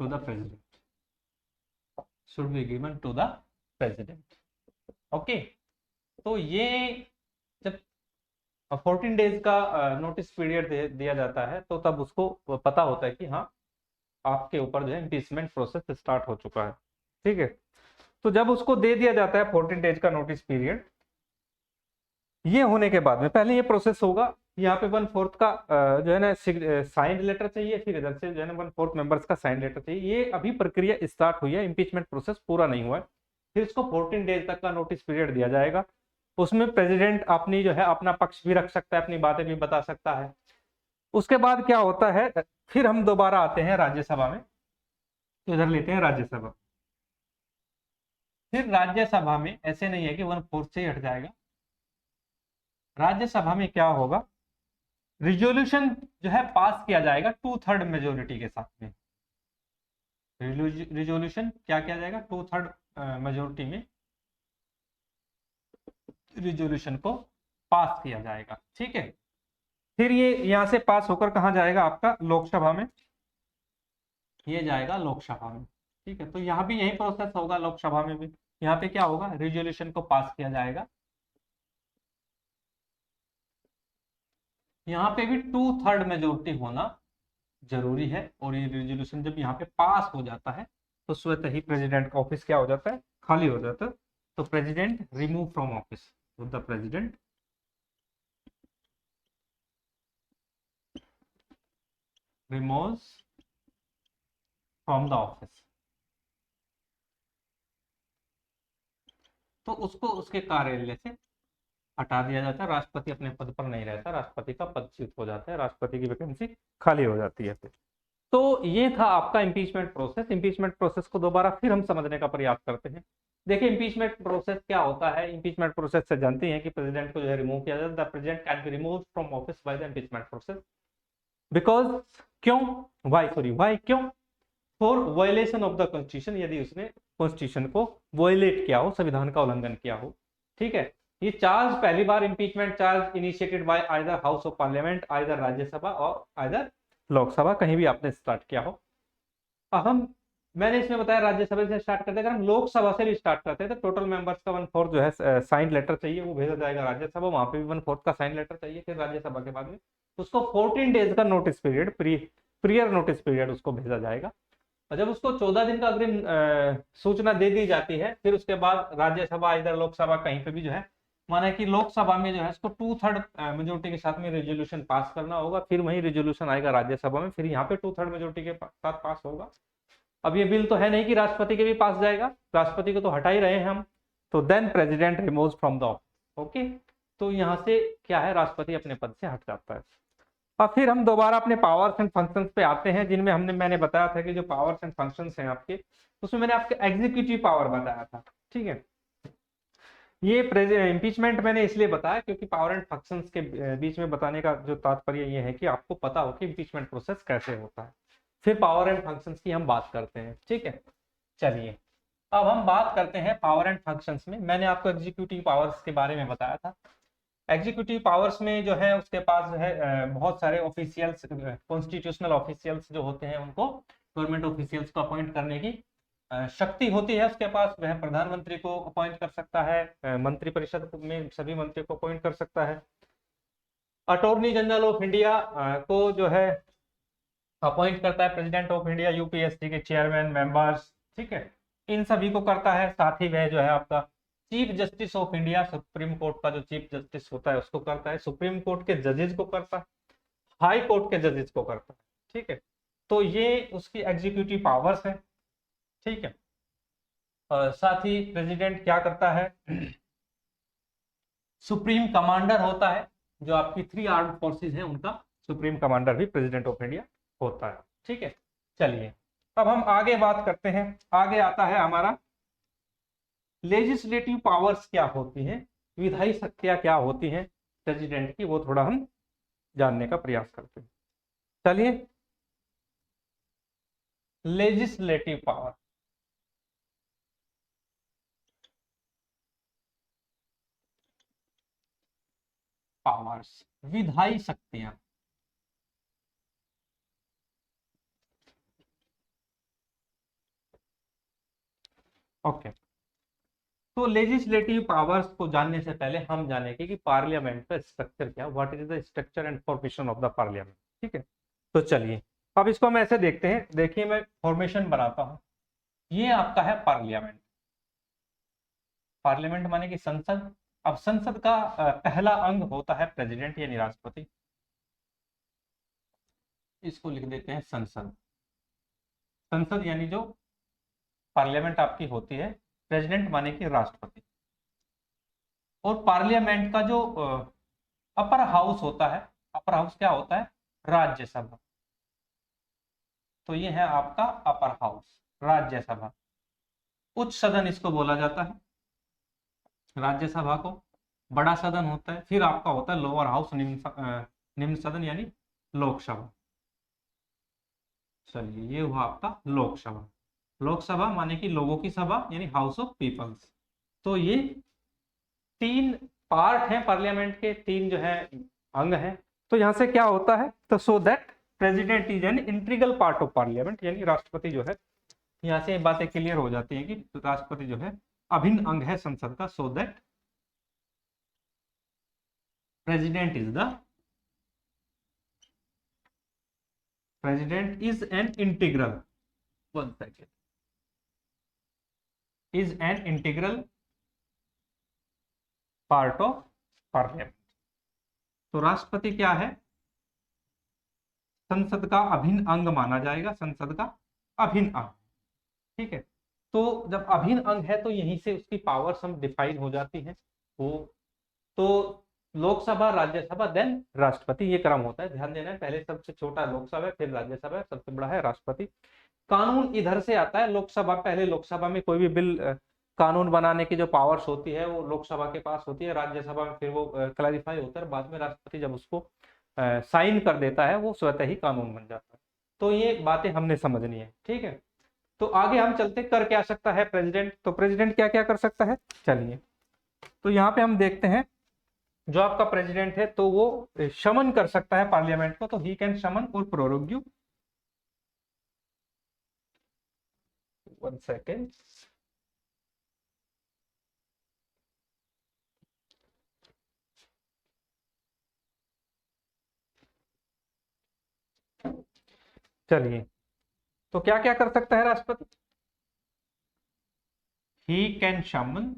To the president, should be given to the president. Okay, तो ये जब 14 days का नोटिस पीरियड दिया जाता है तो तब उसको पता होता है कि हाँ आपके ऊपर जो है इम्पीचमेंट प्रोसेस स्टार्ट हो चुका है। ठीक है, तो जब उसको दे दिया जाता है 14 डेज का नोटिस पीरियड, ये होने के बाद में पहले ये प्रोसेस होगा, यहाँ पे 1/4 का जो है ना साइंड लेटर चाहिए, फिर इधर से जो है ना 1/4 मेंबर्स का साइंड लेटर चाहिए। ये अभी प्रक्रिया स्टार्ट हुई है, इम्पीचमेंट प्रोसेस पूरा नहीं हुआ है। फिर इसको 14 डेज तक का नोटिस पीरियड दिया जाएगा। उसमें प्रेसिडेंट अपनी जो है अपना पक्ष भी रख सकता है, अपनी बातें भी बता सकता है। उसके बाद क्या होता है, फिर हम दोबारा आते हैं राज्यसभा में। तो इधर लेते हैं राज्यसभा। फिर राज्यसभा में ऐसे नहीं है कि 1/4 से ही हट जाएगा। राज्यसभा में क्या होगा, रिजोल्यूशन जो है पास किया जाएगा 2/3 मेजोरिटी के साथ में। रिजोल्यूशन क्या किया जाएगा, 2/3 मेजोरिटी में रिजोल्यूशन को पास किया जाएगा। ठीक है, फिर ये यहां से पास होकर कहां जाएगा, आपका लोकसभा में। ये जाएगा लोकसभा में। ठीक है, तो यहाँ भी यही प्रोसेस होगा लोकसभा में भी। यहाँ पे क्या होगा, रिजोल्यूशन को पास किया जाएगा। यहाँ पे भी 2/3 मेजोरिटी होना जरूरी है, और ये रेजोल्यूशन जब यहाँ पे पास हो जाता है तो स्वतः ही प्रेसिडेंट का ऑफिस क्या हो जाता है, खाली हो जाता है। तो president remove from office, the president removes from the office. तो उसको उसके कार्यालय से हटा दिया जाता है, राष्ट्रपति अपने पद पर नहीं रहता, राष्ट्रपति का पद च्युत हो जाता है, राष्ट्रपति की वैकेंसी खाली हो जाती है फिर। तो ये था आपका इम्पीचमेंट प्रोसेस। इम्पीचमेंट प्रोसेस को दोबारा फिर हम समझने का प्रयास करते हैं। देखिए इम्पीचमेंट प्रोसेस क्या होता है। इम्पीचमेंट प्रोसेस से जानते हैं कि प्रेसिडेंट को जो है रिमूव किया जाता है। The president can be remove from office by the impeachment process because, क्यों, वाई क्यों, for violation of the constitution, यदि उसने कॉन्स्टिट्यूशन को वायलेट किया हो, संविधान का उल्लंघन किया हो। ठीक है, ये चार्ज पहली बार impeachment charge initiated by either house of parliament, either Rajya Sabha और आइदर लोकसभा, कहीं भी आपने स्टार्ट किया हो। हम मैंने इसमें बताया राज्यसभा से स्टार्ट करते हैं, अगर हम लोकसभा से भी स्टार्ट करते हैं तो टोटल मेंबर्स का 1/4 जो है साइन लेटर चाहिए, वो भेजा जाएगा राज्यसभा, वहां पे भी 1/4 का साइन लेटर चाहिए। फिर राज्यसभा के बाद में उसको 14 डेज का notice period, prior notice period उसको भेजा जाएगा। और जब उसको 14 दिन का अग्रिम सूचना दे दी जाती है, फिर उसके बाद राज्यसभा इधर लोकसभा कहीं पे भी जो है, माना कि लोकसभा में जो है इसको 2/3 मेजोरिटी के साथ में रेजोल्यूशन पास करना होगा, फिर वही रेजोल्यूशन आएगा राज्यसभा में, फिर यहाँ पे 2/3 मेजोरिटी के साथ पास होगा। अब ये बिल तो है नहीं कि राष्ट्रपति के भी पास जाएगा, राष्ट्रपति को तो हटा ही रहे हैं हम। तो then president removes from the office. Okay, तो यहाँ से क्या है, राष्ट्रपति अपने पद से हट जाता है। और फिर हम दोबारा अपने पावर्स एंड फंक्शंस पे आते हैं, जिनमें मैंने बताया था कि जो पावर्स एंड फंक्शंस हैं आपके, उसमें मैंने आपके एग्जीक्यूटिव पावर बताया था। ठीक है, ये इम्पीचमेंट मैंने इसलिए बताया क्योंकि पावर एंड फंक्शंस के बीच में बताने का जो तात्पर्य ये है कि आपको पता हो कि इम्पीचमेंट प्रोसेस कैसे होता है। फिर पावर एंड फंक्शंस की हम बात करते हैं। ठीक है, चलिए अब हम बात करते हैं पावर एंड फंक्शंस में। मैंने आपको एग्जीक्यूटिव पावर्स के बारे में बताया था। एग्जीक्यूटिव पावर्स में जो है उसके पास जो है बहुत सारे ऑफिशियल्स, कॉन्स्टिट्यूशनल ऑफिशियल्स जो होते हैं, उनको गवर्नमेंट ऑफिशियल्स को अपॉइंट करने की शक्ति होती है उसके पास। वह प्रधानमंत्री को अपॉइंट कर सकता है, मंत्रिपरिषद में सभी मंत्री को अपॉइंट कर सकता है। अटॉर्नी जनरल ऑफ इंडिया को जो है अपॉइंट करता है प्रेसिडेंट ऑफ इंडिया, यूपीएससी के चेयरमैन, मेंबर्स। ठीक है, इन सभी को करता है। साथ ही वह जो है आपका chief justice of India, supreme court का जो चीफ जस्टिस होता है उसको करता है, सुप्रीम कोर्ट के जजेस को करता है, हाई कोर्ट के जजेस को करता है। ठीक है, तो ये उसकी एग्जीक्यूटिव पावर्स है। ठीक है, साथ ही प्रेसिडेंट क्या करता है, सुप्रीम कमांडर होता है, जो आपकी 3 आर्म्ड फोर्सेस हैं उनका सुप्रीम कमांडर भी प्रेसिडेंट ऑफ इंडिया होता है। ठीक है, चलिए अब हम आगे बात करते हैं। आगे आता है हमारा लेजिस्लेटिव पावर्स क्या होती हैं, विधायी शक्तियां क्या होती हैं प्रेसिडेंट की, वो थोड़ा हम जानने का प्रयास करते हैं। चलिए, लेजिस्लेटिव पावर्स, विधायी शक्तियां। ओके, तो लेजिस्लेटिव पावर्स को जानने से पहले हम जानेंगे कि पार्लियामेंट का स्ट्रक्चर क्या, what is the structure and formation of the parliament. ठीक है, तो चलिए अब इसको हम ऐसे देखते हैं। देखिए मैं फॉर्मेशन बनाता हूं। ये आपका है पार्लियामेंट। पार्लियामेंट माने कि संसद। अब संसद का पहला अंग होता है प्रेसिडेंट यानी राष्ट्रपति। इसको लिख देते हैं संसद। संसद यानी जो पार्लियामेंट आपकी होती है, प्रेसिडेंट माने कि राष्ट्रपति। और पार्लियामेंट का जो अपर हाउस होता है, अपर हाउस क्या होता है, राज्यसभा। तो ये है आपका अपर हाउस, राज्यसभा। उच्च सदन इसको बोला जाता है, राज्यसभा को। बड़ा सदन होता है, फिर आपका होता है लोअर हाउस, निम्न सदन यानी लोकसभा। चलिए ये हुआ आपका लोकसभा। लोकसभा माने कि लोगों की सभा यानी हाउस ऑफ पीपल्स। तो ये तीन पार्ट हैं पार्लियामेंट के, तीन जो है अंग हैं। तो यहां से क्या होता है, तो so that president is an integral part of parliament, यानी राष्ट्रपति जो है, यहां से बातें क्लियर हो जाती हैं कि राष्ट्रपति जो है अभिन्न अंग है संसद का। So that president is the president is an integral, one second, is an integral part of parliament. तो राष्ट्रपति क्या है, संसद का अभिन्न अंग माना जाएगा, संसद का अभिन्न अंग। ठीक है, तो जब अभिन्न अंग है तो यहीं से उसकी पावर्स हम डिफाइन हो जाती हैं। वो तो लोकसभा, राज्यसभा, देन राष्ट्रपति, ये क्रम होता है। ध्यान देना है, पहले सबसे छोटा लोकसभा है, फिर राज्यसभा है, सबसे बड़ा है राष्ट्रपति। कानून इधर से आता है, लोकसभा पहले, लोकसभा में कोई भी बिल कानून बनाने की जो पावर्स होती है वो लोकसभा के पास होती है। राज्यसभा में फिर वो क्लैरिफाई होता है, बाद में राष्ट्रपति जब उसको साइन कर देता है वो स्वतः ही कानून बन जाता है। तो ये बातें हमने समझनी है। ठीक है, तो आगे हम चलते, कर क्या सकता है प्रेसिडेंट। तो प्रेसिडेंट क्या क्या कर सकता है, चलिए तो यहाँ पे हम देखते हैं। जो आपका प्रेसिडेंट है तो वो शमन कर सकता है पार्लियामेंट को, तो ही कैन शमन और प्रोरोग्यू। वन सेकेंड, चलिए तो क्या क्या कर सकता है राष्ट्रपति, ही कैन शमन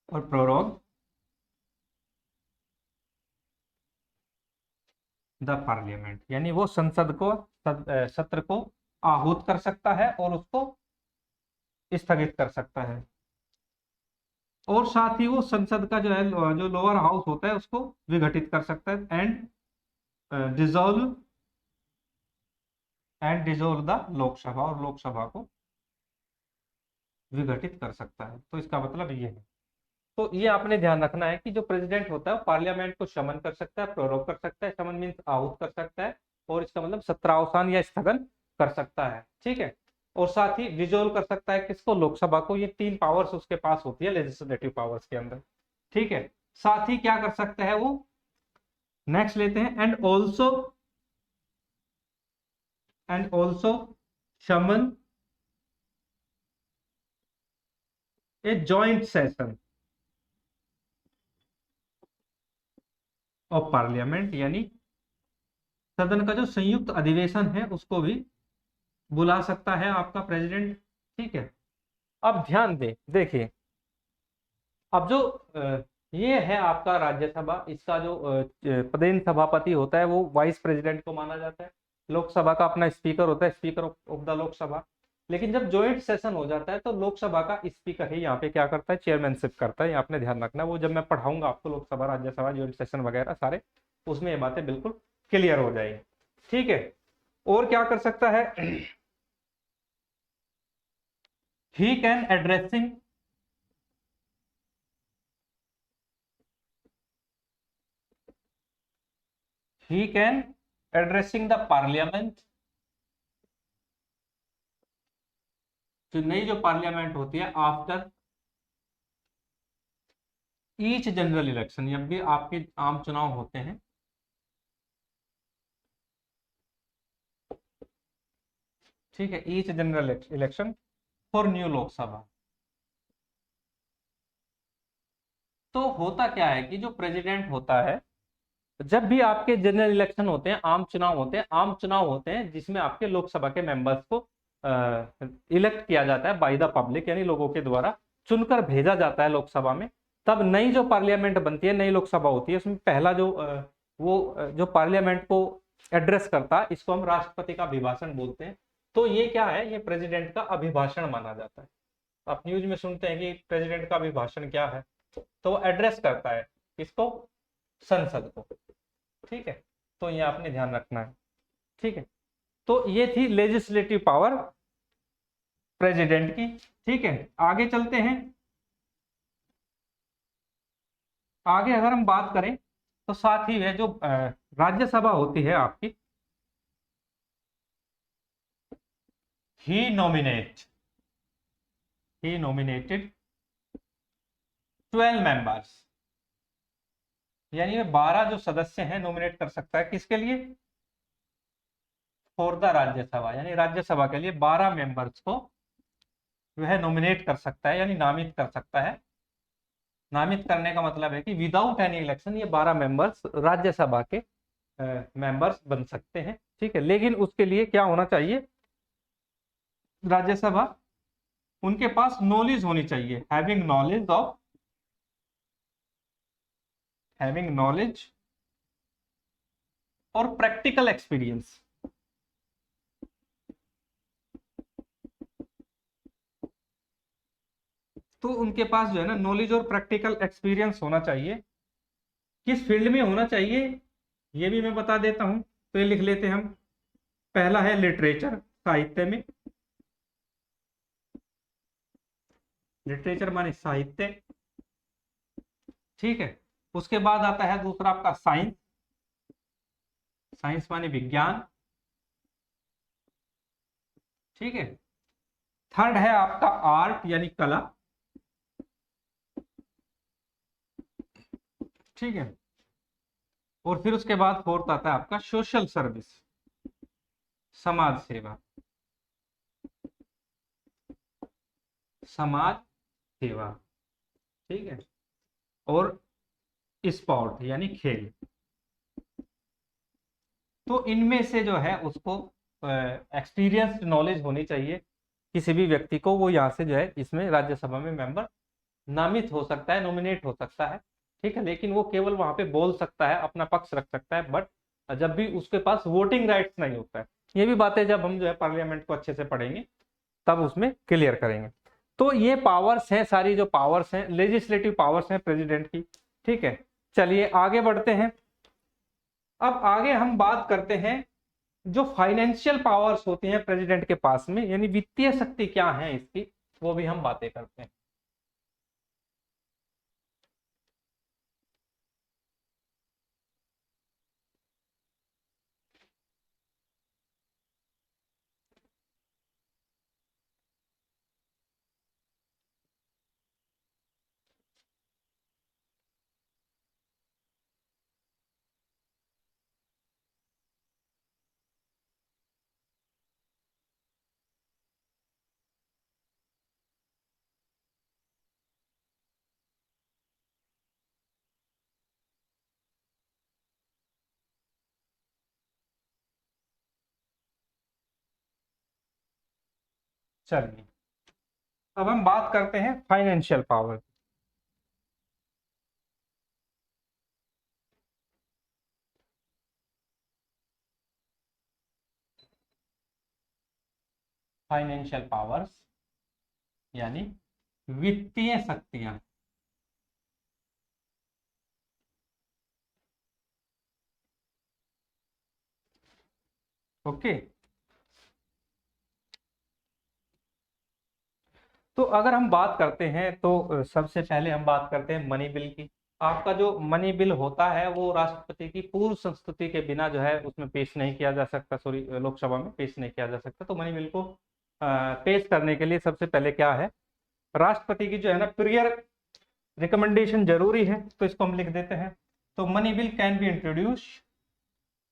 और प्रोरोग द पार्लियामेंट, यानी वो संसद को, सत्र को आहूत कर सकता है और उसको स्थगित कर सकता है। और साथ ही वो संसद का जो है, जो लोअर हाउस होता है उसको विघटित कर सकता है। डिजोल्व डिजोल्व द लोकसभा, और लोकसभा को विघटित कर सकता है। तो इसका मतलब ये है। तो ये आपने ध्यान रखना है कि जो प्रेसिडेंट होता है पार्लियामेंट को शमन कर सकता है, प्रोरोग कर सकता है, शमन मीन्स आहूत कर सकता है, और इसका मतलब सत्रावसान या स्थगन कर सकता है। ठीक है, और साथ ही डिजोल्व कर सकता है किसको, लोकसभा को। ये तीन पावर्स उसके पास होती है लेजिस्लेटिव पावर्स के अंदर। ठीक है, साथ ही क्या कर सकता है वो, नेक्स्ट लेते हैं, एंड ऑल्सो शमन a joint session of parliament, यानी सदन का जो संयुक्त अधिवेशन है उसको भी बुला सकता है आपका प्रेसिडेंट। ठीक है, अब ध्यान दे, देखिए अब जो ये है आपका राज्यसभा, इसका जो पदेन सभापति होता है वो वाइस प्रेसिडेंट को माना जाता है। लोकसभा का अपना स्पीकर होता है, स्पीकर ऑफ द लोकसभा। लेकिन जब ज्वाइंट सेशन हो जाता है तो लोकसभा का स्पीकर ही यहाँ पे क्या करता है, चेयरमैनशिप करता है। आपने ध्यान रखना, वो जब मैं पढ़ाऊंगा आपको लोकसभा, राज्यसभा, ज्वाइंट सेशन वगैरह सारे, उसमें ये बातें बिल्कुल क्लियर हो जाएगी। ठीक है, और क्या कर सकता है, he can addressing he can addressing the parliament, जो नई जो पार्लियामेंट होती है आफ्टर ईच जनरल इलेक्शन, जब भी आपके आम चुनाव होते हैं, ठीक है, each general election for new Lok Sabha. तो होता क्या है कि जो प्रेसिडेंट होता है, जब भी आपके जनरल इलेक्शन होते हैं, आम चुनाव होते हैं, आम चुनाव होते हैं जिसमें आपके लोकसभा के मेंबर्स को इलेक्ट किया जाता है बाय द पब्लिक, यानी लोगों के द्वारा चुनकर भेजा जाता है लोकसभा में। तब नई जो पार्लियामेंट बनती है, नई लोकसभा होती है, उसमें पहला जो जो पार्लियामेंट को एड्रेस करता है, इसको हम राष्ट्रपति का अभिभाषण बोलते हैं। तो ये क्या है, ये प्रेसिडेंट का अभिभाषण माना जाता है। आप न्यूज में सुनते हैं कि प्रेसिडेंट का अभिभाषण क्या है, तो वो एड्रेस करता है किसको, संसद को। ठीक है, तो ये आपने ध्यान रखना है। ठीक है, तो ये थी लेजिस्लेटिव पावर प्रेसिडेंट की। ठीक है, आगे चलते हैं। आगे अगर हम बात करें तो साथ ही है जो राज्यसभा होती है आपकी, ही नॉमिनेटेड 12 मेंबर्स, यानी 12 जो सदस्य हैं नॉमिनेट कर सकता है, किसके लिए, फॉर द राज्यसभा, यानी राज्यसभा के लिए 12 मेंबर्स को वह नॉमिनेट कर सकता है, यानी नामित कर सकता है। नामित करने का मतलब है कि विदाउट एनी इलेक्शन ये 12 मेंबर्स राज्यसभा के मेंबर्स बन सकते हैं। ठीक है, लेकिन उसके लिए क्या होना चाहिए, राज्यसभा उनके पास नॉलेज होनी चाहिए, हैविंग नॉलेज और प्रैक्टिकल एक्सपीरियंस। तो उनके पास जो है ना नॉलेज और प्रैक्टिकल एक्सपीरियंस होना चाहिए। किस फील्ड में होना चाहिए ये भी मैं बता देता हूं, तो ये लिख लेते हैं हम। पहला है लिटरेचर, साहित्य में, लिटरेचर माने साहित्य। ठीक है, उसके बाद आता है दूसरा आपका साइंस, साइंस माने विज्ञान। ठीक है, थर्ड है आपका आर्ट यानी कला। ठीक है, और फिर उसके बाद फोर्थ आता है आपका सोशल सर्विस, समाज सेवा, समाज सेवा। ठीक है, और स्पोर्ट यानी खेल। तो इनमें से जो है उसको एक्सपीरियंस नॉलेज होनी चाहिए किसी भी व्यक्ति को, वो यहाँ से जो है इसमें राज्यसभा में मेंबर नामित हो सकता है, नॉमिनेट हो सकता है। ठीक है, लेकिन वो केवल वहां पे बोल सकता है, अपना पक्ष रख सकता है, बट जब भी उसके पास वोटिंग राइट्स नहीं होता है। ये भी बातें जब हम जो है पार्लियामेंट को अच्छे से पढ़ेंगे तब उसमें क्लियर करेंगे। तो ये पावर्स हैं, सारी जो पावर्स हैं, लेजिस्लेटिव पावर्स हैं प्रेसिडेंट की। ठीक है, चलिए आगे बढ़ते हैं। अब आगे हम बात करते हैं जो फाइनेंशियल पावर्स होती हैं प्रेसिडेंट के पास में, यानी वित्तीय शक्ति क्या है इसकी, वो भी हम बातें करते हैं। चलिए, अब हम बात करते हैं फाइनेंशियल पावर। फाइनेंशियल पावर्स यानी वित्तीय शक्तियां। ओके, तो अगर हम बात करते हैं तो सबसे पहले हम बात करते हैं मनी बिल की। आपका जो मनी बिल होता है वो राष्ट्रपति की पूर्व संस्तुति के बिना जो है उसमें पेश नहीं किया जा सकता, सॉरी लोकसभा में पेश नहीं किया जा सकता। तो मनी बिल को पेश करने के लिए सबसे पहले क्या है, राष्ट्रपति की जो है ना प्रियर रिकमेंडेशन जरूरी है, तो इसको हम लिख देते हैं। तो money bill can be introduce,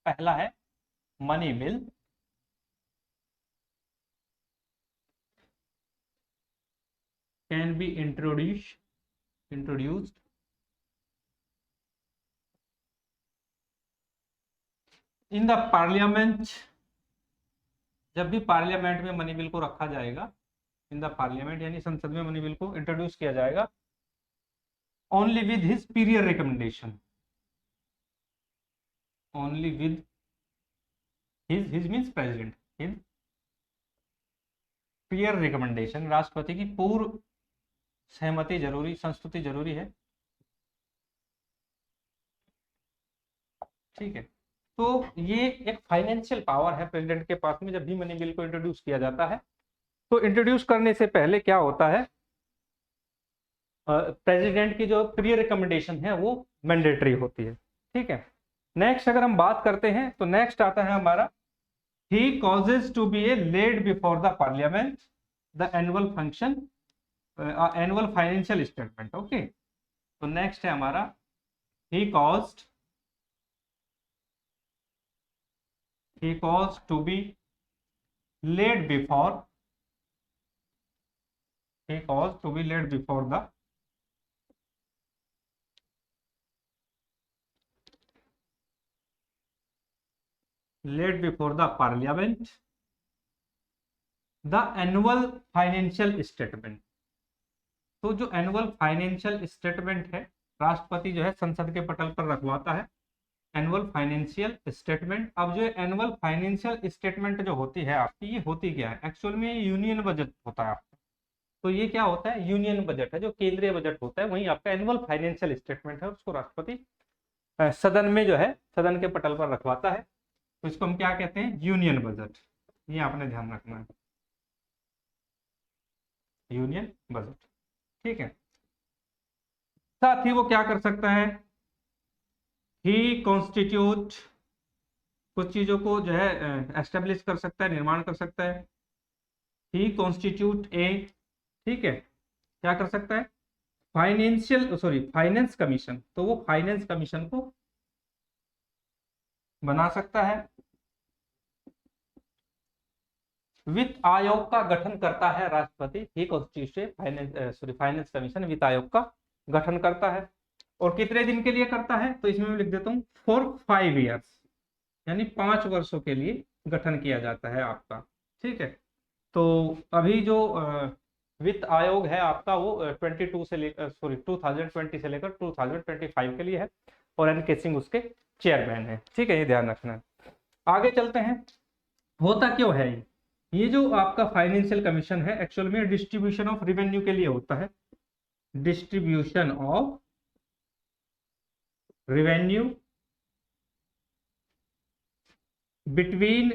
पहला है money bill can be introduced in the parliament, जब भी पार्लियामेंट में मनी बिल को रखा जाएगा, इन द पार्लियामेंट यानी संसद में मनी बिल को इंट्रोड्यूस किया जाएगा, only with his prior recommendation, only with his means president, his prior recommendation, राष्ट्रपति की पूर्व सहमति जरूरी, संस्तुति जरूरी है। ठीक है, तो ये एक फाइनेंशियल पावर है प्रेसिडेंट के पास में जब भी मनी बिल को इंट्रोड्यूस किया जाता है। तो इंट्रोड्यूस करने से पहले क्या होता है, प्रेसिडेंट की जो प्रिय रिकमेंडेशन है वो मैंडेटरी होती है। ठीक है, नेक्स्ट अगर हम बात करते हैं तो नेक्स्ट आता है हमारा ही causes to be a laid before the parliament the annual function annual financial statement. Okay, तो नेक्स्ट है हमारा ही caused to be laid before he caused to be laid before the parliament the annual financial statement। तो जो annual financial statement है राष्ट्रपति जो है संसद के पटल पर रखवाता है, एनुअल फाइनेंशियल स्टेटमेंट। अब जो एनुअल फाइनेंशियल स्टेटमेंट जो होती है आपकी, ये होती क्या है, एक्चुअल में यूनियन बजट होता है आपका। तो ये क्या होता है, यूनियन बजट है, जो केंद्रीय बजट होता है, वही आपका एनुअल फाइनेंशियल स्टेटमेंट है, उसको राष्ट्रपति सदन में जो है सदन के पटल पर रखवाता है। तो इसको हम क्या कहते हैं, यूनियन बजट। ये आपने ध्यान रखना है, यूनियन बजट। ठीक है, साथ ही वो क्या कर सकता है, ही कॉन्स्टिट्यूट, कुछ चीजों को जो है एस्टेब्लिश कर सकता है, निर्माण कर सकता है। ही कॉन्स्टिट्यूट ए, ठीक है, क्या कर सकता है, फाइनेंस कमीशन। तो वो फाइनेंस कमीशन को बना सकता है। वित्त आयोग का गठन करता है राष्ट्रपति, ही कॉन्स्टिट्यूट फाइनेंस कमीशन वित्त आयोग का गठन करता है। और कितने दिन के लिए करता है, तो इसमें मैं लिख देता हूं फॉर 5 ईयर्स, यानी 5 वर्षों के लिए गठन किया जाता है आपका। ठीक है, तो अभी जो वित्त आयोग है आपका वो 2020 से लेकर 2025 के लिए है, और एन के सिंह उसके चेयरमैन है। ठीक है, ये ध्यान रखना है। आगे चलते हैं, होता क्यों है ये जो आपका फाइनेंशियल कमीशन है, एक्चुअल में डिस्ट्रीब्यूशन ऑफ रेवेन्यू के लिए होता है, distribution of revenue between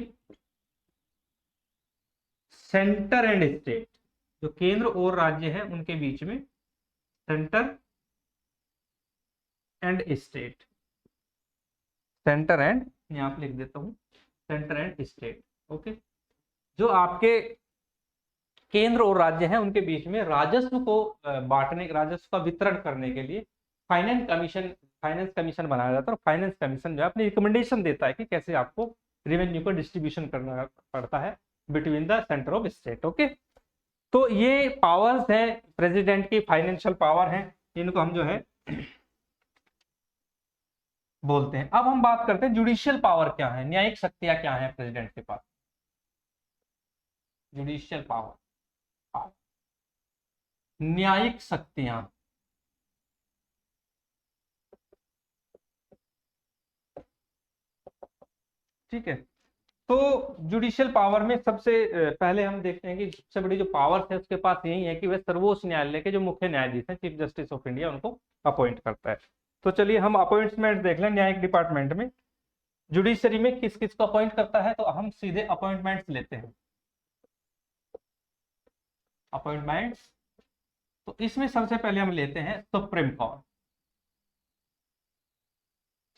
centre and state, जो केंद्र और राज्य है उनके बीच में, centre and state, centre and, यहां पे लिख देता हूं सेंटर एंड स्टेट। ओके, जो आपके केंद्र और राज्य हैं उनके बीच में राजस्व को बांटने, राजस्व का वितरण करने के लिए फाइनेंस कमीशन बनाया जाता है। और फाइनेंस कमीशन जो है अपनी रिकमेंडेशन देता है कि कैसे आपको रेवेन्यू को डिस्ट्रीब्यूशन करना पड़ता है between the centre of state. Okay, तो ये पावर्स है प्रेसिडेंट की, फाइनेंशियल पावर है, इनको हम जो है बोलते हैं। अब हम बात करते हैं जुडिशियल पावर क्या है, न्यायिक शक्तियां क्या है प्रेसिडेंट के पास। जुडिशियल पावर, न्यायिक शक्तियां, ठीक है। तो जुडिशियल पावर में सबसे पहले हम देखते हैं कि सबसे बड़ी जो पावर है उसके पास यही है कि वह सर्वोच्च न्यायालय के जो मुख्य न्यायाधीश हैं, चीफ जस्टिस ऑफ इंडिया, उनको अपॉइंट करता है। तो चलिए हम अपॉइंटमेंट देख लें न्यायिक डिपार्टमेंट में, जुडिशरी में किस किस को अपॉइंट करता है। तो हम सीधे अपॉइंटमेंट्स लेते हैं, अपॉइंटमेंट्स। तो इसमें सबसे पहले हम लेते हैं supreme court,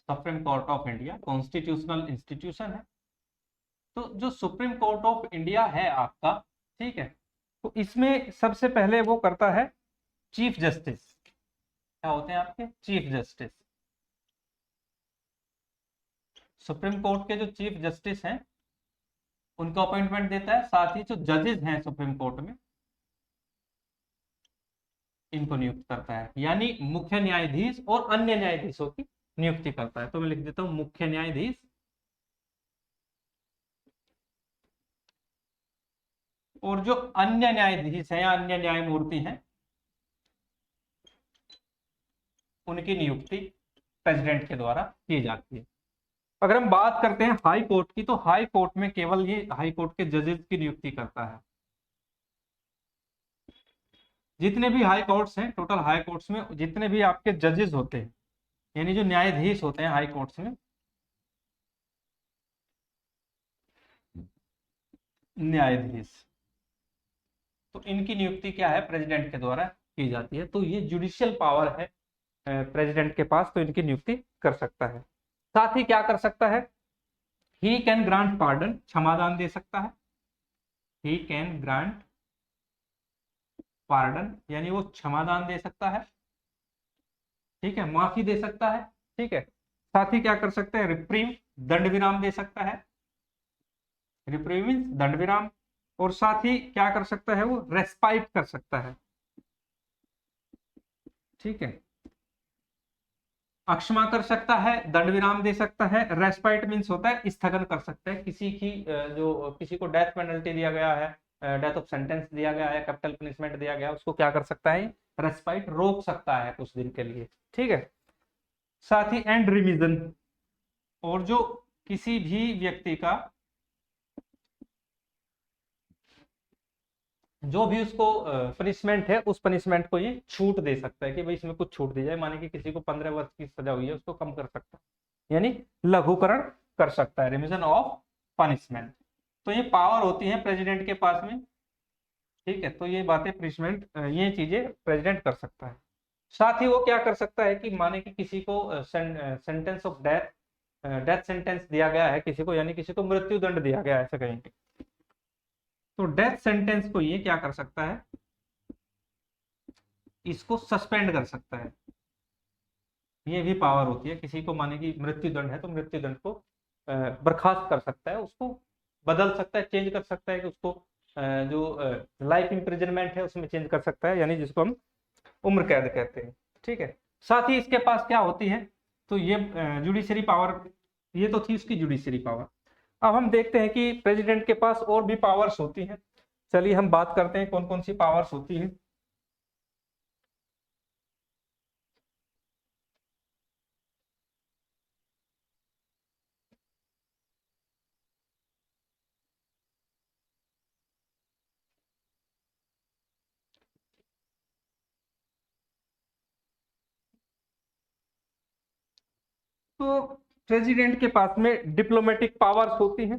supreme court of India constitutional institution है। तो जो सुप्रीम कोर्ट ऑफ इंडिया है आपका, ठीक है, तो इसमें सबसे पहले वो करता है चीफ जस्टिस, क्या होते हैं आपके चीफ जस्टिस। सुप्रीम कोर्ट के जो चीफ जस्टिस हैं उनको अपॉइंटमेंट देता है, साथ ही जो जजेस हैं सुप्रीम कोर्ट में इनको नियुक्त करता है, यानी मुख्य न्यायाधीश और अन्य न्यायाधीशों की नियुक्ति करता है। तो मैं लिख देता हूं मुख्य न्यायाधीश और जो अन्य न्यायाधीश है या अन्य न्यायमूर्ति हैं उनकी नियुक्ति प्रेसिडेंट के द्वारा की जाती है। अगर हम बात करते हैं हाई कोर्ट की, तो हाई कोर्ट में केवल ये हाई कोर्ट के जजेस की नियुक्ति करता है। जितने भी हाई कोर्ट्स हैं, टोटल हाई कोर्ट्स में जितने भी आपके जजेस होते हैं, यानी जो न्यायाधीश होते हैं हाई कोर्ट्स में, न्यायाधीश, तो इनकी नियुक्ति क्या है, प्रेसिडेंट के द्वारा की जाती है। तो ये जुडिशियल पावर है प्रेसिडेंट के पास, तो इनकी नियुक्ति कर सकता है। साथ ही क्या कर सकता है, ही कैन ग्रांट पार्डन, क्षमादान दे सकता है। ही कैन ग्रांट पार्डन, यानी वो क्षमादान दे सकता है, ठीक है, माफी दे सकता है, ठीक है। साथ ही क्या कर सकते हैं, रिप्रीव, दंड विराम दे सकता है, रिप्रीव मीन्स दंड विराम। और साथ ही क्या कर सकता है, वो रेस्पाइट कर सकता है, ठीक है, अक्षमा कर सकता है, दंड विराम दे सकता है। रेस्पाइट मीन्स होता है स्थगन कर सकता है, किसी की जो किसी को डेथ पेनल्टी दिया गया है, डेथ ऑफ सेंटेंस दिया गया है, कैपिटल पनिशमेंट दिया गया है, उसको क्या कर सकता है, रेस्पाइट, रोक सकता है कुछ दिन के लिए, ठीक है। साथ ही एंड रिविजन, और जो किसी भी व्यक्ति का जो भी उसको पनिशमेंट है, उस पनिशमेंट को ये छूट दे सकता है कि भाई इसमें कुछ छूट दी जाए। माने कि किसी को 15 वर्ष की सजा हुई है, उसको कम कर सकता है, यानी लघुकरण कर सकता है, रिमिशन ऑफ पनिशमेंट। तो ये पावर होती है प्रेसिडेंट के पास में, ठीक है। तो ये बातें प्रेसिडेंट, ये चीजें प्रेसिडेंट कर सकता है। साथ ही वो क्या कर सकता है कि माने कि किसी को sentence of death, death sentence दिया गया है किसी को, यानी किसी को मृत्यु दंड दिया गया है ऐसा कहेंगे, तो डेथ सेंटेंस को ये क्या कर सकता है, इसको सस्पेंड कर सकता है। ये भी पावर होती है, किसी को माने कि मृत्यु दंड है तो मृत्यु दंड को बर्खास्त कर सकता है, उसको बदल सकता है, चेंज कर सकता है, कि उसको जो लाइफ इंप्रिजनमेंट है उसमें चेंज कर सकता है, यानी जिसको हम उम्र कैद कहते हैं, ठीक है। साथ ही इसके पास क्या होती है, तो ये जुडिशरी पावर, ये तो थी उसकी जुडिशरी पावर। अब हम देखते हैं कि प्रेसिडेंट के पास और भी पावर्स होती हैं। चलिए हम बात करते हैं कौन कौन सी पावर्स होती हैं। तो प्रेसिडेंट के पास में डिप्लोमेटिक पावर्स होती हैं,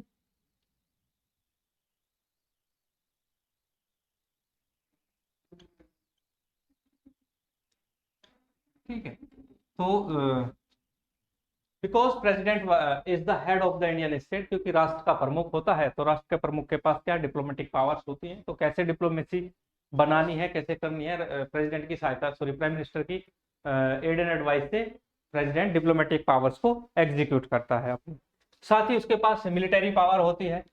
ठीक है। तो because president is the head of the Indian state, क्योंकि राष्ट्र का प्रमुख होता है, तो राष्ट्र के प्रमुख के पास क्या डिप्लोमेटिक पावर्स होती हैं। तो कैसे डिप्लोमेसी बनानी है, कैसे करनी है, प्रेसिडेंट की सहायता, सॉरी प्राइम मिनिस्टर की एड एंड एडवाइस से प्रेसिडेंट डिप्लोमेटिक पावर्स को एग्जीक्यूट करता है अपने। साथ ही उसके पास मिलिट्री पावर होती है,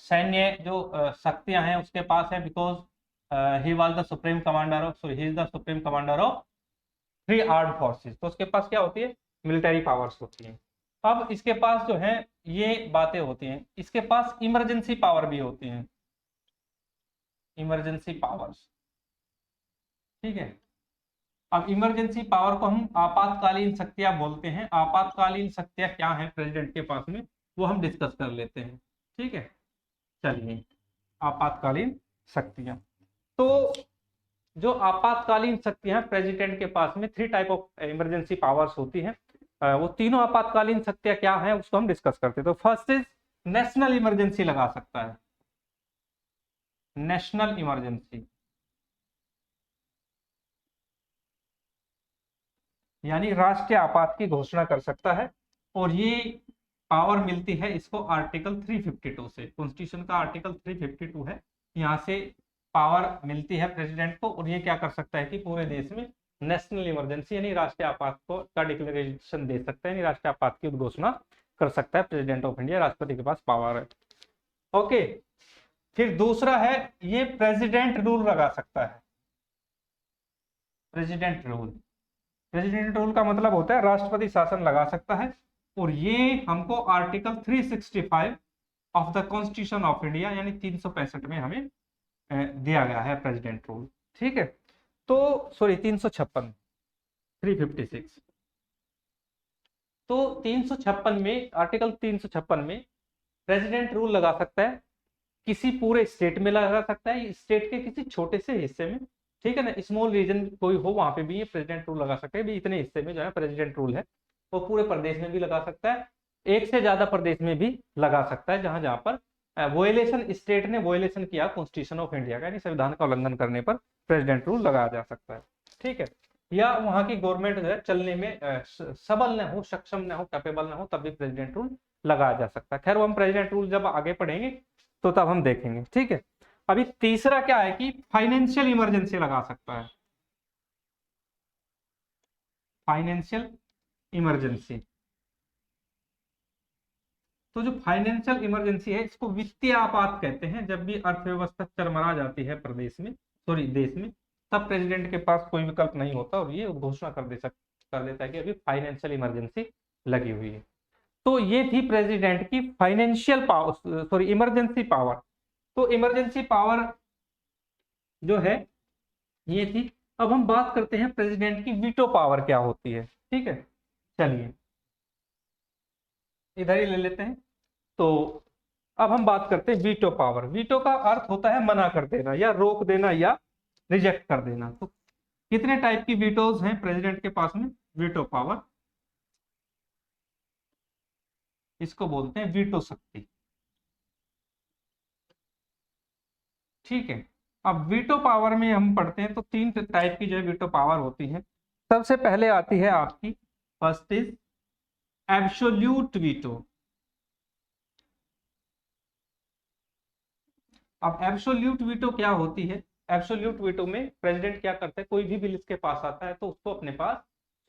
सैन्य जो शक्तियां हैं उसके पास है, because he was the supreme commander of, sorry he is the supreme commander of 3 armed forces. तो उसके पास क्या होती है, मिलिट्री पावर्स होती हैं। अब इसके पास जो है ये बातें होती हैं, इसके पास इमरजेंसी पावर भी होती हैं, इमरजेंसी पावर्स, ठीक है। अब इमरजेंसी पावर को हम आपातकालीन शक्तियां बोलते हैं। आपातकालीन शक्तियां क्या हैं प्रेसिडेंट के पास में, वो हम डिस्कस कर लेते हैं, ठीक है। चलिए, आपातकालीन शक्तियां, तो जो आपातकालीन शक्तियां प्रेसिडेंट के पास में 3 टाइप ऑफ इमरजेंसी पावर्स होती हैं। वो तीनों आपातकालीन शक्तियां क्या हैं उसको हम डिस्कस करते हैं। तो फर्स्ट इज नेशनल इमरजेंसी लगा सकता है, नेशनल इमरजेंसी, यानी राष्ट्रीय आपात की घोषणा कर सकता है। और ये पावर मिलती है इसको आर्टिकल 352 से, कॉन्स्टिट्यूशन का आर्टिकल 352 है, यहाँ से पावर मिलती है प्रेसिडेंट को। और ये क्या कर सकता है कि पूरे देश में नेशनल इमरजेंसी यानी राष्ट्रीय आपात को का डिक्लेरेशन दे सकता है, यानी राष्ट्रीय आपात की घोषणा कर सकता है प्रेसिडेंट ऑफ इंडिया, राष्ट्रपति के पास पावर है, ओके। फिर दूसरा है ये प्रेसिडेंट रूल लगा सकता है। प्रेसिडेंट रूल, प्रेसिडेंट रूल का मतलब होता है राष्ट्रपति शासन लगा सकता है, और ये हमको article 365 of the constitution of India यानी 365 में हमें दिया गया है प्रेसिडेंट रूल। ठीक है, तो सॉरी 356, 356, तो 356 में, आर्टिकल 356 में प्रेसिडेंट रूल लगा सकता है, किसी पूरे स्टेट में लगा सकता है, स्टेट के किसी छोटे से हिस्से में, ठीक है ना, स्मॉल रीजन कोई हो वहां पे भी ये प्रेसिडेंट रूल लगा सकता है, भी इतने हिस्से में जो है प्रेसिडेंट रूल है। वो पूरे प्रदेश में भी लगा सकता है, एक से ज्यादा प्रदेश में भी लगा सकता है, जहां जहां पर वोयलेशन, स्टेट ने वोयलेशन किया कॉन्स्टिट्यूशन ऑफ इंडिया का, यानी संविधान का उल्लंघन करने पर प्रेसिडेंट रूल लगाया जा सकता है। ठीक है, या वहां की गवर्नमेंट जो है चलने में सबल न हो, सक्षम न हो, कैपेबल न हो, तब भी प्रेसिडेंट रूल लगाया जा सकता है। खैर वो हम प्रेसिडेंट रूल जब आगे पढ़ेंगे तो तब हम देखेंगे। ठीक है, अभी तीसरा क्या है कि फाइनेंशियल इमरजेंसी लगा सकता है। फाइनेंशियल इमरजेंसी, तो जो फाइनेंशियल इमरजेंसी है इसको वित्तीय आपात कहते हैं। जब भी अर्थव्यवस्था चरमरा जाती है प्रदेश में, सॉरी देश में, तब प्रेसिडेंट के पास कोई विकल्प नहीं होता और ये घोषणा कर देता है कि अभी फाइनेंशियल इमरजेंसी लगी हुई है। तो ये थी प्रेसिडेंट की financial power, sorry emergency power. तो इमरजेंसी पावर जो है ये थी। अब हम बात करते हैं प्रेसिडेंट की वीटो पावर क्या होती है। ठीक है, चलिए इधर ही ले लेते हैं। तो अब हम बात करते हैं वीटो पावर। वीटो का अर्थ होता है मना कर देना या रोक देना या रिजेक्ट कर देना। तो कितने टाइप की वीटोज हैं प्रेसिडेंट के पास में? वीटो पावर, इसको बोलते हैं वीटो शक्ति। ठीक है, अब वीटो पावर में हम पढ़ते हैं तो तीन टाइप की जो है वीटो पावर होती है। सबसे पहले आती है आपकी, फर्स्ट इज एब्सोल्यूट वीटो। अब एब्सोल्यूट वीटो क्या होती है? एब्सोल्यूट वीटो में प्रेसिडेंट क्या करता है, कोई भी बिल इसके पास आता है तो उसको अपने पास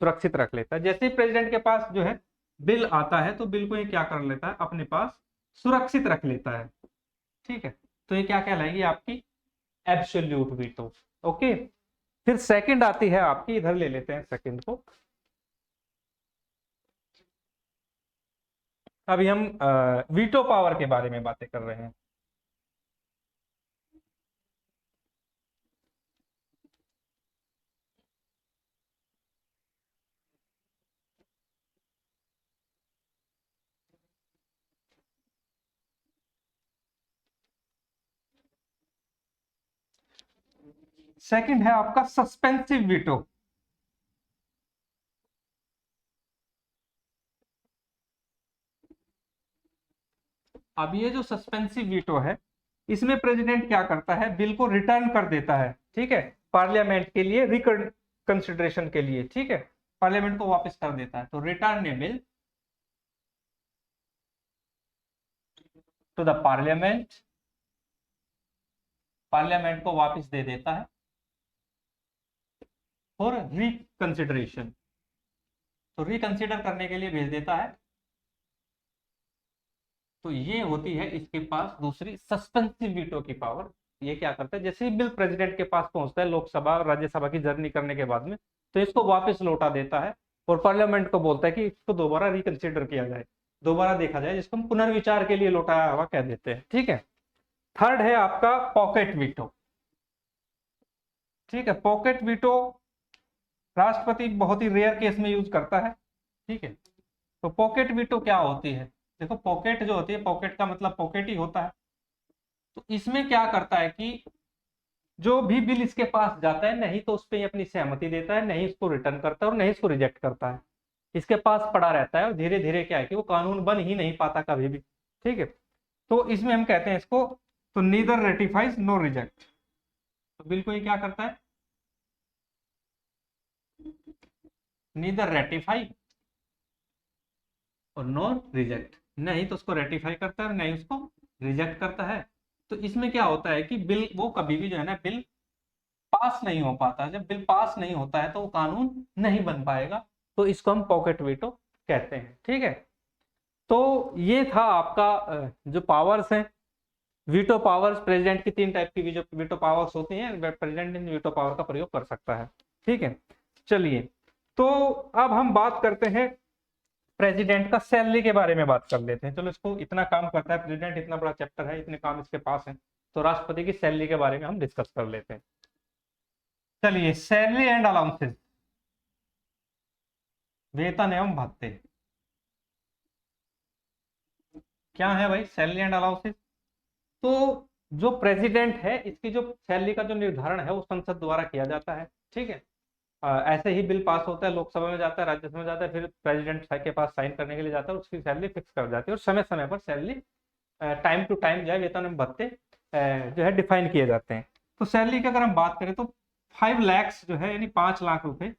सुरक्षित रख लेता है। जैसे ही प्रेसिडेंट के पास जो है बिल आता है तो बिल को ये क्या कर लेता है, अपने पास सुरक्षित रख लेता है। ठीक है, तो ये क्या कहलाएगी आपकी एब्सोल्यूट वीटो। ओके, फिर सेकंड आती है आपकी, इधर ले लेते हैं सेकंड को। अभी हम वीटो पावर के बारे में बातें कर रहे हैं। सेकंड है आपका सस्पेंसिव वीटो। अब ये जो सस्पेंसिव वीटो है, इसमें प्रेसिडेंट क्या करता है, बिल को रिटर्न कर देता है। ठीक है, पार्लियामेंट के लिए रिकंसिडरेशन के लिए। ठीक है, पार्लियामेंट को वापस कर देता है। तो return a bill to the parliament, parliament को वापस दे देता है फॉर रिकंसिडरेशन। तो रिकंसिडर करने के लिए भेज देता है। तो ये होती है इसके पास दूसरी सस्पेंसिव वीटो की पावर। ये क्या करता है, जैसे ही बिल प्रेसिडेंट के पास पहुंचता है लोकसभा और राज्यसभा की जर्नी करने के बाद में, तो इसको वापस लौटा देता है और पार्लियामेंट को बोलता है कि इसको दोबारा रिकंसिडर किया जाए, दोबारा देखा जाए, जिसको हम पुनर्विचार के लिए लौटाया हुआ कह देते हैं। ठीक है, थर्ड है आपका पॉकेट वीटो। ठीक है, पॉकेट वीटो राष्ट्रपति बहुत ही रेयर केस में यूज करता है। ठीक है, तो पॉकेट वीटो क्या होती है? देखो पॉकेट जो होती है, पॉकेट का मतलब पॉकेट ही होता है। तो इसमें क्या करता है कि जो भी बिल इसके पास जाता है, नहीं तो उस पर अपनी सहमति देता है, नहीं इसको रिटर्न करता है और नहीं इसको रिजेक्ट करता है, इसके पास पड़ा रहता है और धीरे धीरे क्या है कि वो कानून बन ही नहीं पाता कभी भी। ठीक है, तो इसमें हम कहते हैं इसको, तो नीदर रेटिफाइज नो रिजेक्ट। तो बिल को ये क्या करता है, नीदर रेटिफाई और नो रिजेक्ट, नहीं तो उसको रेटिफाई करता है और नहीं उसको रिजेक्ट करता है। तो इसमें क्या होता है कि बिल वो कभी भी जो है ना, बिल पास नहीं हो पाता। जब बिल पास नहीं होता है तो वो कानून नहीं बन पाएगा। तो इसको हम पॉकेट वीटो कहते हैं। ठीक है, तो ये था आपका जो पावर्स हैं वीटो पावर्स, प्रेसिडेंट की 3 टाइप की वीटो पावर्स होती हैं, प्रेसिडेंट इन वीटो पावर का प्रयोग कर सकता है। ठीक है, चलिए तो अब हम बात करते हैं प्रेसिडेंट का सैलरी के बारे में बात कर लेते हैं। चलो, इसको इतना काम करता है प्रेसिडेंट, इतना बड़ा चैप्टर है, इतने काम इसके पास है, तो राष्ट्रपति की सैलरी के बारे में हम डिस्कस कर लेते हैं। चलिए, सैलरी एंड अलाउंसेस, वेतन एवं भत्ते क्या है भाई? Salary and allowances. तो जो प्रेसिडेंट है, इसकी जो सैलरी का जो निर्धारण है वो संसद द्वारा किया जाता है। ठीक है, ऐसे ही बिल पास होता है, लोकसभा में जाता है, राज्यसभा में जाता है, फिर प्रेसिडेंट के पास साइन करने के लिए जाता है, उसकी सैलरी फिक्स कर जाती है, और समय समय पर सैलरी टाइम टू टाइम जो है वेतन एवं भत्ते जो है डिफाइन किए जाते हैं। तो सैलरी की अगर हम बात करें तो 5 लाख जो है, यानी 5 लाख रुपए,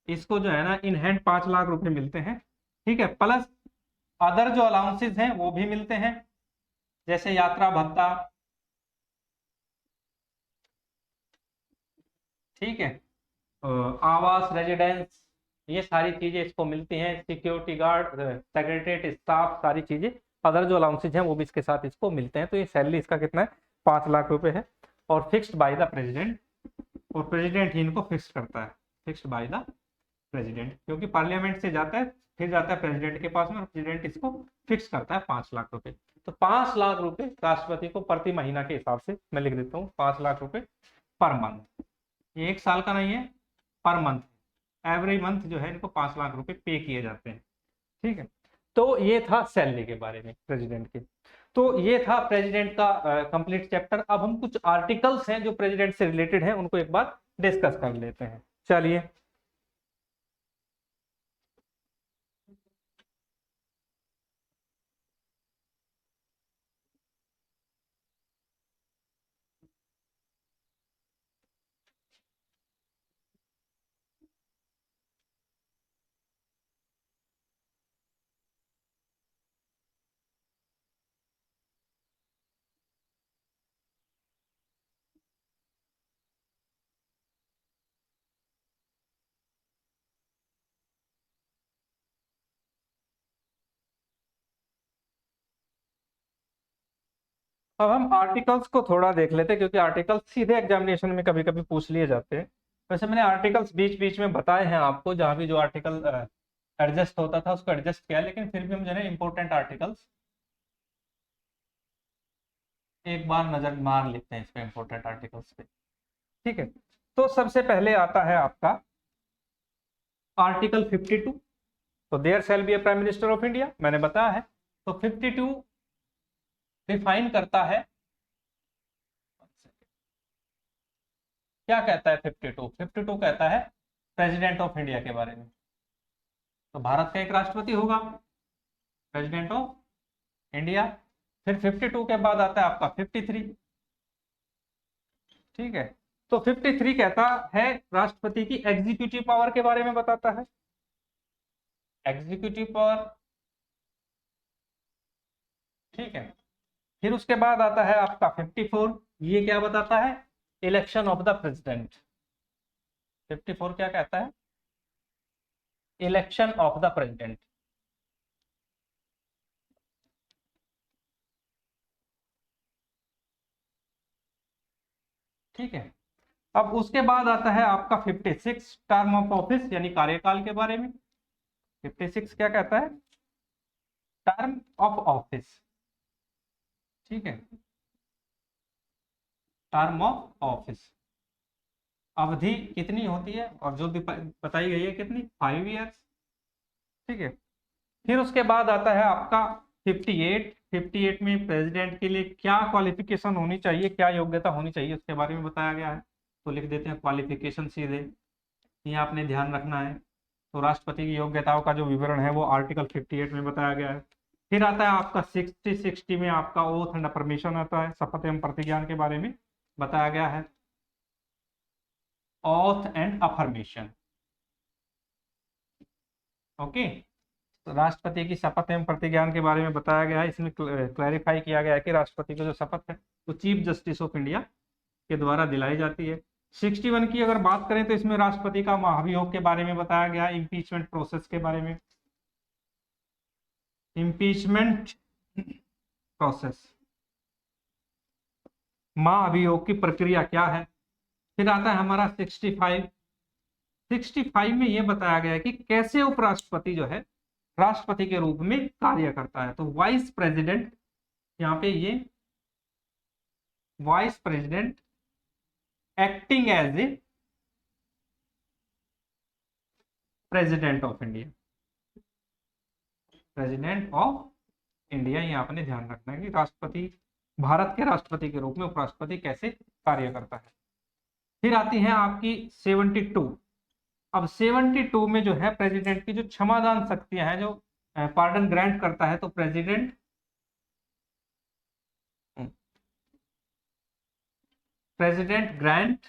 इसको जो है ना इन हैंड 5 लाख रुपए मिलते हैं। ठीक है, प्लस अदर जो अलाउंसेस हैं वो भी मिलते हैं, जैसे यात्रा भत्ता, ठीक है, आवास, रेजिडेंस, ये सारी चीजें इसको मिलती हैं, सिक्योरिटी गार्ड, सेक्रेटरीट स्टाफ, सारी चीजें, अदर जो अलाउंसेज हैं वो भी इसके साथ इसको मिलते हैं। तो ये सैलरी इसका कितना है? 5 लाख रुपए है, और फिक्स्ड बाय द प्रेसिडेंट, और प्रेसिडेंट ही इनको फिक्स करता है, फिक्स्ड बाय द प्रेसिडेंट, क्योंकि पार्लियामेंट से जाता है, फिर जाता है प्रेसिडेंट के पास में, और प्रेसिडेंट इसको फिक्स करता है 5 लाख रुपए। तो 5 लाख रुपए राष्ट्रपति को प्रति महीना के हिसाब से, मैं लिख देता हूँ 5 लाख रुपए पर मंथ। ये 1 साल का नहीं है, पर मंथ, एवरी मंथ जो है इनको 5 लाख रुपए पे किए जाते हैं। ठीक है, तो ये था सैलरी के बारे में प्रेसिडेंट के। तो ये था प्रेसिडेंट का कंप्लीट चैप्टर। अब हम कुछ आर्टिकल्स हैं जो प्रेसिडेंट से रिलेटेड हैं, उनको एक बार डिस्कस कर लेते हैं। चलिए, अब हम आर्टिकल्स को थोड़ा देख लेते हैं, क्योंकि आर्टिकल्स सीधे एग्जामिनेशन में कभी कभी पूछ लिए जाते हैं। वैसे मैंने आर्टिकल्स बीच बीच में बताए हैं आपको, जहां भी जो आर्टिकल एडजस्ट होता था उसको एडजस्ट किया, लेकिन फिर भी हम जो है इंपॉर्टेंट आर्टिकल्स एक बार नजर मार लेते हैं, इस पे इंपॉर्टेंट आर्टिकल्स पे। ठीक है, तो सबसे पहले आता है आपका आर्टिकल 52, तो there shall be a prime minister of India, मैंने बताया है। तो 52 डिफाइन करता है, क्या कहता है 52? 52 कहता है प्रेसिडेंट ऑफ इंडिया के बारे में। तो भारत का एक राष्ट्रपति होगा, प्रेसिडेंट ऑफ इंडिया। फिर 52 के बाद आता है आपका 53। ठीक है, तो 53 कहता है राष्ट्रपति की एग्जीक्यूटिव पावर के बारे में बताता है, एग्जीक्यूटिव पावर। ठीक है, फिर उसके बाद आता है आपका 54, ये क्या बताता है? Election of the president. 54 क्या कहता है? Election of the president. ठीक है, अब उसके बाद आता है आपका 56, टर्म ऑफ ऑफिस यानी कार्यकाल के बारे में। 56 क्या कहता है? Term of office. ठीक है, टर्म ऑफ ऑफिस, अवधि कितनी होती है, और जो बताई गई है कितनी? 5 ईयर्स। ठीक है, फिर उसके बाद आता है आपका 58। 58 में प्रेसिडेंट के लिए क्या क्वालिफिकेशन होनी चाहिए, क्या योग्यता होनी चाहिए, उसके बारे में बताया गया है। तो लिख देते हैं क्वालिफिकेशन सीधे, ये आपने ध्यान रखना है। तो राष्ट्रपति की योग्यताओं का जो विवरण है वो आर्टिकल 58 में बताया गया है। फिर आता है आपका 60 में आपका ओथ एंड परमिशन आता है, शपथ एवं प्रतिज्ञान के बारे में बताया गया है, ओथ एंड अफर्मेशन। ओके, तो राष्ट्रपति की शपथ एवं प्रतिज्ञान के बारे में बताया गया है। इसमें क्लैरिफाई किया गया है कि राष्ट्रपति को जो शपथ है वो चीफ जस्टिस ऑफ इंडिया के द्वारा दिलाई जाती है। 61 की अगर बात करें तो इसमें राष्ट्रपति का महाभियोग के बारे में बताया गया, इम्पीचमेंट प्रोसेस के बारे में, इम्पीचमेंट प्रोसेस, महाअभियोग की प्रक्रिया क्या है। फिर आता है हमारा 65 में यह बताया गया है कि कैसे उपराष्ट्रपति जो है राष्ट्रपति के रूप में कार्य करता है। तो वाइस प्रेसिडेंट, यहाँ पे ये vice president acting as a president of India, president of India, ये आपने ध्यान रखना है कि राष्ट्रपति, भारत के राष्ट्रपति के रूप में उपराष्ट्रपति कैसे कार्य करता है। फिर आती है आपकी 72। अब 72 में जो है प्रेसिडेंट की जो क्षमादान शक्तियां हैं, जो पार्डन ग्रांट करता है, तो प्रेसिडेंट ग्रांट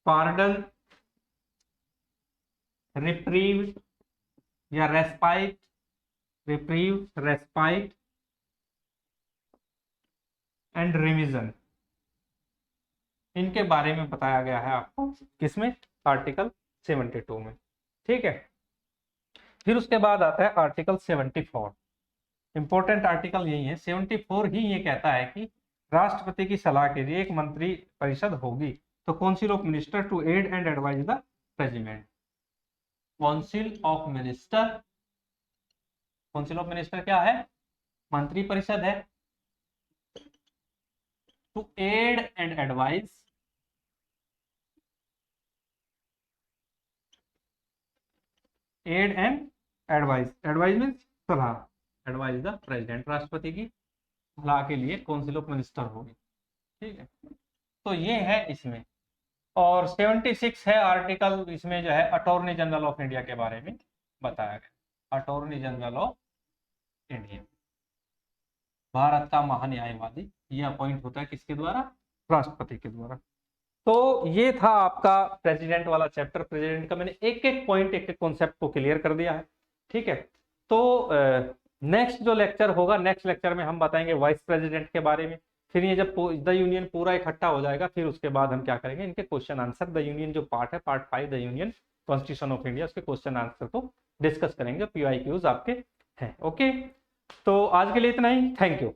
पार्डन, रिप्रीव या respite, reprieve, respite and revision, इनके बारे में बताया गया है आपको किसमें, आर्टिकल 72 में। ठीक है, फिर उसके बाद आता है आर्टिकल 74। इंपॉर्टेंट आर्टिकल यही है, 74 ही ये कहता है कि राष्ट्रपति की सलाह के लिए एक मंत्री परिषद होगी। तो council of minister to aid and advise the president, council of minister, council of minister क्या है, मंत्री परिषद है, to aid and advise, aid and advise, advise means सलाह, एडवाइज द प्रेसिडेंट, राष्ट्रपति की सलाह के लिए काउंसिल ऑफ मिनिस्टर होगी। ठीक है, तो ये है इसमें। और 76 है आर्टिकल, इसमें जो है अटॉर्नी जनरल ऑफ इंडिया के बारे में बताया गया। Attorney general of India, Bharat का महान्यायवादी, ये अपॉइंट होता है किसके द्वारा, राष्ट्रपति के द्वारा। तो ये था आपका प्रेसिडेंट वाला चैप्टर। प्रेसिडेंट का मैंने एक एक पॉइंट, एक एक कॉन्सेप्ट को क्लियर कर दिया है। ठीक है, तो नेक्स्ट जो लेक्चर होगा, नेक्स्ट लेक्चर में हम बताएंगे वाइस प्रेसिडेंट के बारे में। फिर ये जब द यूनियन पूरा इकट्ठा हो जाएगा, फिर उसके बाद हम क्या करेंगे, इनके क्वेश्चन आंसर, द यूनियन जो पार्ट है, part 5 the union constitution of India, उसके क्वेश्चन आंसर को डिस्कस करेंगे, PYQs आपके हैं। ओके, तो आज के लिए इतना ही, थैंक यू।